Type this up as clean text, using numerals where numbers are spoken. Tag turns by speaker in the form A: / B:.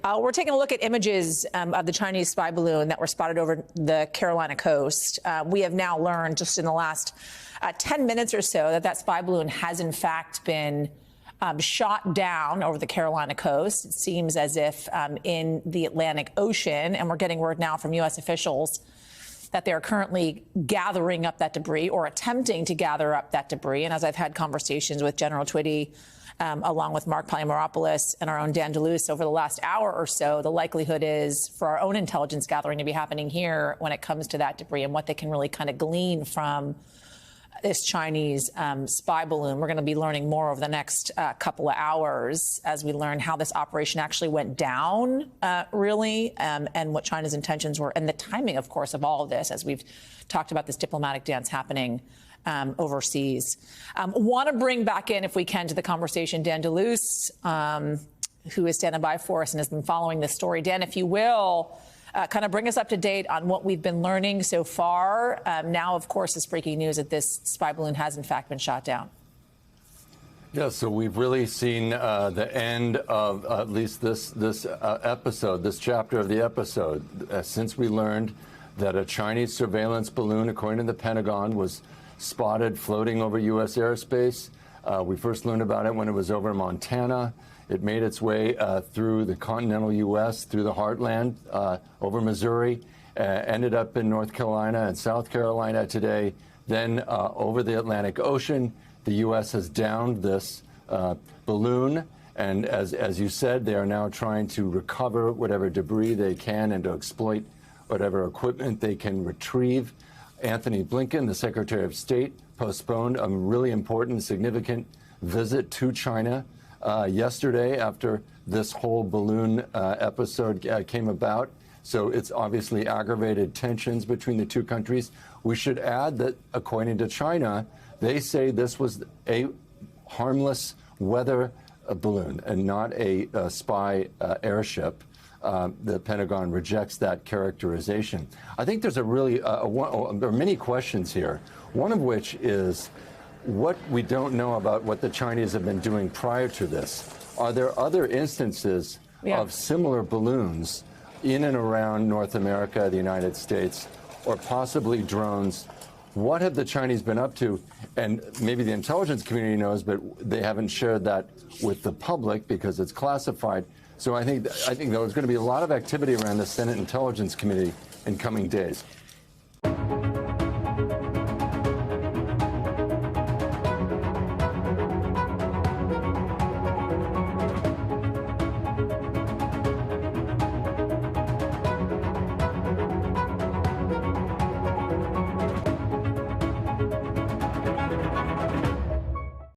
A: We're taking a look at images of the Chinese spy balloon that were spotted over the Carolina coast. We have now learned just in the last 10 minutes or so that spy balloon has in fact been shot down over the Carolina coast. It seems as if in the Atlantic Ocean, and we're getting word now from U.S. officials that they are currently gathering up that debris or attempting to gather up that debris. And as I've had conversations with General Twitty, along with Mark Polymeropoulos and our own Dan DeLuce over the last hour or so, the likelihood is for our own intelligence gathering to be happening here when it comes to that debris and what they can really kind of glean from this Chinese spy balloon. We're going to be learning more over the next couple of hours as we learn how this operation actually went down, really, and what China's intentions were, and the timing, of course, of all of this, as we've talked about this diplomatic dance happening overseas. Want to bring back in, if we can, to the conversation Dan DeLuce, who is standing by for us and has been following this story. Dan, if you will, kind of bring us up to date on what we've been learning so far. Now, of course, this breaking news that this spy balloon has, in fact, been shot down.
B: Yeah, so we've really seen the end of at least this episode, this chapter of the episode, since we learned that a Chinese surveillance balloon, according to the Pentagon, was spotted floating over U.S. airspace. We first learned about it when it was over Montana. It made its way through the continental U.S., through the heartland, over Missouri, ended up in North Carolina and South Carolina today, then over the Atlantic Ocean. The U.S. has downed this balloon, and as you said, they are now trying to recover whatever debris they can and to exploit whatever equipment they can retrieve. Anthony Blinken, the Secretary of State, postponed a really important, significant visit to China yesterday after this whole balloon episode came about. So it's obviously aggravated tensions between the two countries. We should add that, according to China, they say this was a harmless weather balloon and not a spy airship. The Pentagon rejects that characterization. I think there's there are many questions here, one of which is what we don't know about what the Chinese have been doing prior to this. Are there other instances of similar balloons in and around North America, the United States, or possibly drones? What have the Chinese been up to? And maybe the intelligence community knows, but they haven't shared that with the public because it's classified. So I think there's going to be a lot of activity around the Senate Intelligence Committee in coming days.